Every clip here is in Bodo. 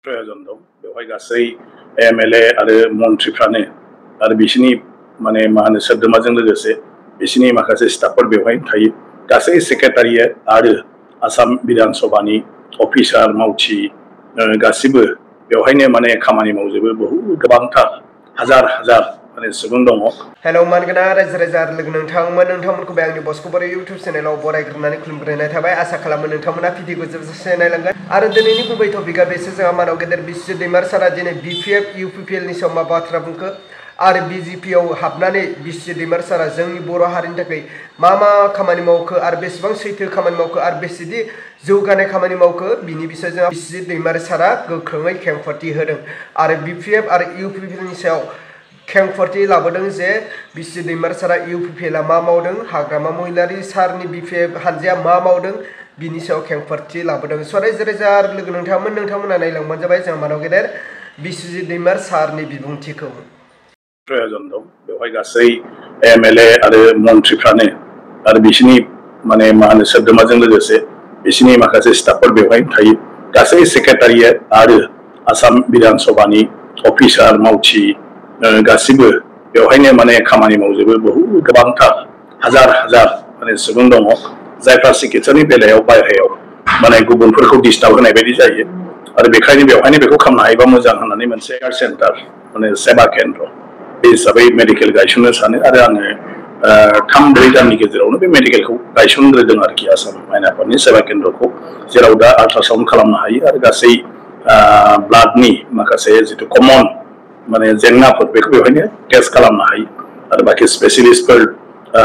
प्रयोजन दं बेवहाय गासै एमएलए आरो मन्थ्रिफ्रानो आरो बिसिनि माने मा होनो सोद्रोमाजों लोगोसे बिसिनि माखासे स्टाफफोर बेवहाय थायो गासै सेक्रेटारियेट आरो आसाम विधान सभानि अफिसार मावथि गासिबो बेवहायनो माने खामानि मावजोबो बहुद गोबांथार हाजार हाजार माने सुबुं दङ। हेलौ मानगोना रायजो राजा लोगो नोंथांमोनखौ बे आंनि बस्क'बारि इउटिउब चेनेलाव बरायग्रोनानै खुलुमग्रोनाय थाबाय। आसा खालामो नोंथांमोना भिडिअखौ जोबजासे नायलांगोन आरो दिनैनि गुबै टपिकआ बेसो जोंहा मानाव गेदेर बिस्वजित दैमार सारा दिनै बिपिएफ इउपिपिएल नि सायाव मा बाथ्रा बुंखो आरो बिजेपिआव हाबनानै बिस्वजित दैमार सारा जोंनि बर' हारिनि थाखाय मा खामानि मावखो आरो बेसेबां सैथो खामानि मावखो आरो बेसेदि जौगानाय खामानि मावखो बिनि बिषय जोंहा बिस्वजित दैमार सारा गोख्रोङै खेंफोरथि होदों आरो बिपिएफ आरो इउपिपिएल नि सायाव खेंफोरथि लाबोदों जे बिस्वजित दैमार सारा इउपिपिएलआ मा मावदों हाग्रामा महिलारि सारनि बिपिएफ हानजाया मा मावदों बिनि सायाव खेंफोरथि लाबोदों। रायजो राजा लोगो नोंथांमोना नायलांबानो जाबाय जों मानाव गेदेर बिस्वजित दैमार सारनि बिबुंथिखौ। प्रयोजन दं बेवहाय गासै एमएलए आरो मन्थ्रिफ्रानो आरो बिसिनि माने मा होनो सोद्रोमाजों लोगोसे बिसिनि माखासे स्टाफफोर बेवहाय थायो गासै सेक्रेटारियेट आरो आसाम विधान सभानि अफिसार मावथि गासिबो बेवहायनो माने खामानि मावजोबो बहुद गोबांथार हाजार हाजार माने सुबुं दङ जायफ्रा सिकित्सानि बेलायाव बायह्रायाव माने गुबुनफोरखौ डिस्टार्ब होनाय बायदि जायो आरो बेखायनो बेवहायनो बेखौ खालामनो हायोबा मोजां होननानै मोनसे केयार सेन्टार माने सेबा केन्द्र बे हिसाबै मेडिकेल गायसननो सानो आरो आङो 3-4 दाननि गेजेरावनो बे मेडिकेलखौ गायसनग्रोदों आरोखि आसाम आयेन आफादनि सेबा केन्द्रखौ जेराव दा आल्ट्रासाउन्ड खालामनो हायो आरो गासै ब्लाडनि माखासे जिथु कमन माने जेंनाफोर बेखौ बेवहायनो टेस्ट खालामनो हायो आरो बाखि स्पेसियलिस्टफोर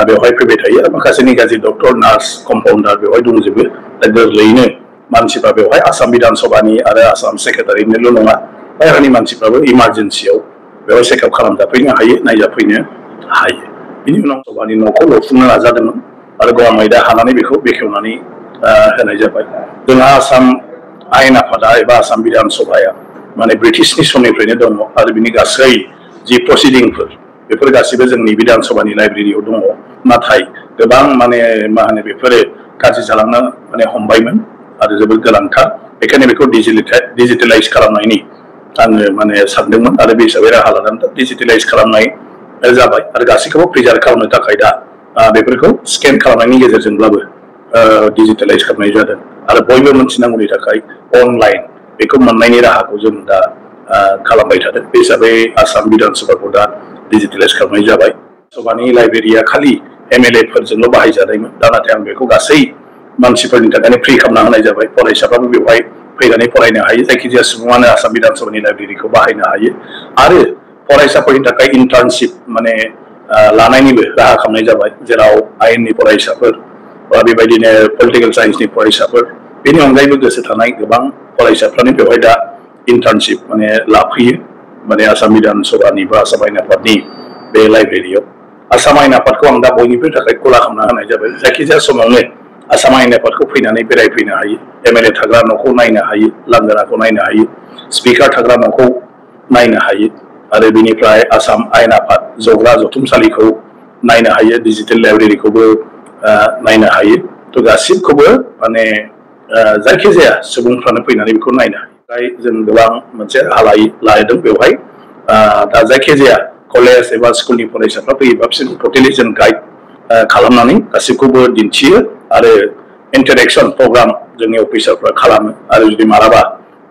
बेवहाय फैबाय थायो आरो माखासे निगाजि डक्टर नार्स कम्पाउन्डार बेवहाय दंजोबो दा गोरलैयैनो मानसिफ्रा बेवहाय आसाम विधान सभानि आरो आसाम सेक्रेटारिनिल' नङा बायह्रानि मानसिफ्राबो इमारजेन्सियाव बेवहाय चेकआप खालामजाफैनो हायो नायजाफैनो हायो। बिनि उनाव सभानि न'खौ लुफुंनो नाजादोंमोन आरो गवा मैदा हानानै बेखौ बेखेवनानै होनाय जाबाय। जोंहा आसाम आयेन आफादा एबा आसाम विधान सभाया माने ब्रिटिशनि समनिफ्रायनो दङ आरो बिनि गासै जि प्रसिडिंफोर बेफोर गासिबो जोंनि विधान सभानि लाइब्रेरियाव दङ नाथाय गोबां माने मा होनो बेफोरो गाज्रि जालांनो माने हमबायमोन आरो जोबोद गोनांथार बेखायनो बेखौ डिजिटेलाइज खालामनायनि आङो माने सानदोंमोन आरो बे हिसाबै राहा लानानै डिजिटेलाइज खालामनाय जाबाय आरो गासैखौबो प्रिजार्भ खालामनो थाखाय दा बेफोरखौ स्केन खालामनायनि गेजेरजोंब्लाबो डिजिटेलाइज खालामनाय जादों आरो बयबो मोनथिनांगौनि थाखाय अनलाइन बेखौ मोननायनि राहाखौ जों दा खालामबाय थादों बे हिसाबै आसाम विधान सभाखौ दा डिजिटेलाइज खालामनाय जाबाय। सभानि लाइब्रेरिया खालि एमएलए फोरजोंल' बाहायजानायमोन दा नाथाय आं बेखौ गासै मानसिफोरनि थाखायनो फ्रि खालामना होनाय जाबाय फरायसाफ्राबो बेवहाय फैनानै फरायनो हायो जायखिजाया सुबुङानो आसाम विधान सभानि लाइब्रेरिखौ बाहायनो हायो आरो फरायसाफोरनि थाखाय इन्टार्नशिप माने लानायनिबो राहा खालामनाय जाबाय जेराव आयेननि फरायसाफोर बा बेबायदिनो पलिटिकेल साइन्सनि फरायसाफोर बेनि अनगायैबो गोसो थानाय गोबां फरायसाफ्रानो बेवहाय दा इन्टार्नशिप माने लाफैयो माने आसाम विधान सभानि बा आसाम आयेन आफादनि बे लाइब्रेरियाव। आसाम आयेन आफादखौ आं दा बयनिबो थाखाय खुला खालामना होनाय जाबाय जायखिजाया समावनो आसाम आयेन आफादखौ फैनानै बेरायफैनो हायो एमएलए थाग्रा न'खौ नायनो हायो लांगोनाखौ नायनो हायो स्पिकार थाग्रा न'खौ नायनो हायो आरो बिनिफ्राय आसाम आयेन आफाद जग्रा जथुमसालिखौ नायनो हायो डिजिटेल लाइब्रेरिखौबो नायनो हायो थ' गासिबखौबो माने जायखिजाया सुबुंफ्रानो फैनानै बेखौ नायनो हायो। जों गोबां मोनसे राहा लादों बेवहाय दा जायखिजाया कलेज एबा स्कुलनि फरायसाफ्रा फैयोबा बिसोरखौ टटेलि जों गाइड खालामनानै गासिबखौबो दिन्थियो आरो इन्टारेक्सन प्रग्राम जोंनि अफिसारफ्रा खालामो आरो जुदि मालाबा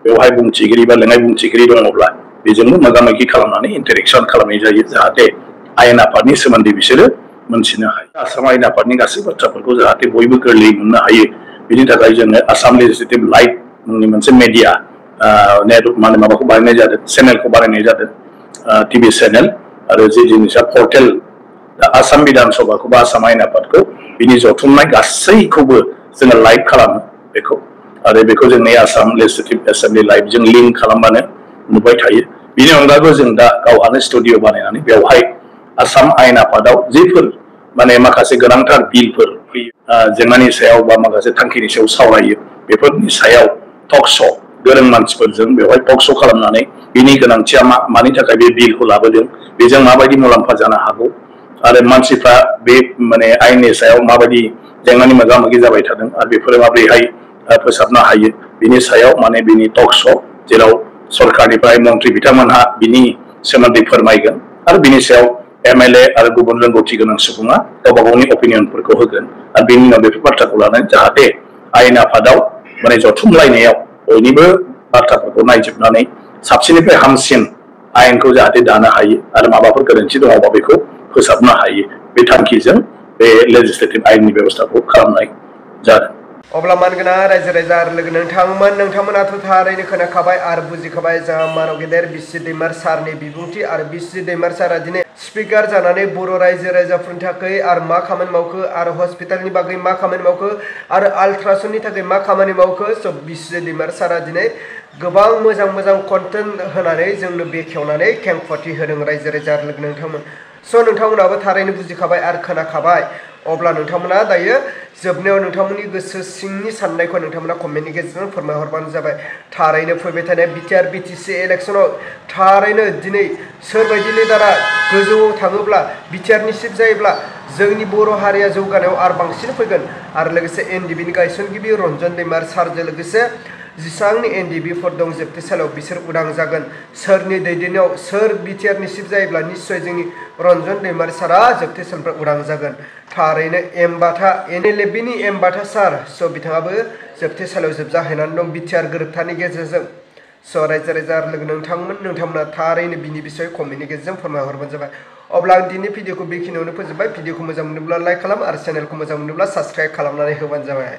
बेवहाय बुंथिगिरि बा लेङाइ बुंथिगिरि दङब्ला बेजोंबो मोगा-मोगि खालामनानै इन्टारेक्सन खालामनाय जायो जाहाथे आयेन आफादनि सोमोन्दै बिसोरो मोनथिनो हायो। आसाम आयेन आफादनि गासै बाथ्राफोरखौ जाहाथे बयबो गोरलैयै मोननो हायो बिनि थाखाय जोङो आसाम लेजिस्लेटिभ लाइभ मुंनि मोनसे मेडिया माने माबाखौ बानायनाय जादों चेनेलखौ बानायनाय जादों टिभि चेनेल आरो जे जिनिसा पर्टेल आसाम विधान सभाखौ बा आसाम आयेन आफादखौ बिनि जथुमनाय गासैखौबो जोङो लाइभ खालामो बेखौ आरो बेखौ जोंनि आसाम लेजिस्लेटिभ एसेम्बलि लाइभजों लिंक खालामबानो नुबाय थायो। बिनि अनगायैबो जों दा गावहानो स्टुडिअ बानायनानै बेवहाय आसाम आयेन आफादाव जेफोर माने माखासे गोनांथार बिलफोर फैयो जेंनानि सायाव बा माखासे थांखिनि सायाव सावरायो बेफोरनि सायाव टक श' गोरों मानसिफोरजों बेवहाय टक श' खालामनानै बिनि गोनांथिया मानि थाखाय बे बिलखौ लाबोदों बेजों माबायदि मुलाम्फा जानो हागौ आरो मानसिफ्रा बे माने आयेननि सायाव माबायदि जेंनानि मोगा-मोगि जाबाय थादों आरो बेफोरो माबोरैहाय फोसाबनो हायो बिनि सायाव माने बिनि टक श' जेराव सरकारनिफ्राय मन्त्रि बिथांमोनहा बिनि सोमोन्दै फोरमायगोन आरो बिनि सायाव MLA आरो गुबुन रोंगौथि गोनां सुबुङा गावबा गावनि अपिनियनफोरखौ होगोन आरो बेनि उनाव बेफोर बाथ्राखौ लानानै जाहाथे आयेन आफादाव माने जथुमलायनायाव बयनिबो बाथ्राफोरखौ नायजोबनानै साबसिननिफ्राय हामसिन आयेनखौ जाहाथे दानो हायो आरो माबाफोर गोरोन्थि दङबा बेखौ फोसाबनो हायो बे थांखिजों बे लेजिस्लेटिभ आयेननि बेबस्थाखौ खालामनाय जादों। अब्ला मानगोना रायजो राजा आरो लोगो नोंथांमोनाथ' थारैनो खोनाखाबाय आरो बुजिखाबाय जोंहा मानाव गेदेर बिसि दैमार सारनि बिबुंथि आरो बिसि दैमार सारा दिनै स्पिकार जानानै बर' रायजो राजाफोरनि थाखाय आरो मा खामानि मावखो आरो हस्पिटालनि बागै मा खामानि मावखो आरो आल्ट्रासाउन्डनि थाखाय मा खामानि मावखो स' बिसि दैमार सारा दिनै गोबां मोजां मोजां कन्टेन्ट होनानै जोंनो बेखेवनानै खेंफोरथि होदों रायजो राजा आरो लोगो नोंथांमोन। स' नोंथांमोनाबो थारैनो बुजिखाबाय आरो खोनाखाबाय। अब्ला नोंथांमोना दायो जोबनायाव नोंथांमोननि गोसो सिंनि साननायखौ नोंथांमोना कमेन्टनि गेजेरजों फोरमायहरबानो जाबाय। थारैनो फैबाय थानाय बिटिआर बिटिसि इलेक्सनाव थारैनो दिनै सोरबायदि लिडारा गोजौआव थाङोब्ला बिटिआरनि चिफ जायोब्ला जोंनि बर' हारिया जौगानायाव आरो बांसिन फैगोन आरो लोगोसे एनडिबिनि गायसनगिरि रन्जन दैमार सारजों लोगोसे जेसेबांनि एनडिबिफोर दं जोबथेसालियाव बिसोर उदां जागोन। सोरनि दैदेननायाव सोर बिटिआरनि चिफ जायोब्ला निस्सय जोंनि रन्जन दैमार सारा जोबथेसालिनिफ्राय उदां जागोन। थारैनो एमबाथा NLFBनि एमबाथा सार स' बिथाङाबो जोबथेसालियाव जोबजाहैनानै दं बिटिआर गोरोबथानि गेजेरजों। स' रायजो राजा लोगो नोंथांमोना थारैनो बिनि बिसय कमेन्टनि गेजेरजों फोरमायहरबानो जाबाय। अब्ला आं दिनै भिडिअखौ बेखिनियावनो फोजोबबाय। भिडिअखौ मोजां मोनोब्ला लाइक खालाम आरो चेनेलखौ मोजां मोनोब्ला साबस्क्राइब खालामनानै होबानो जाबाय।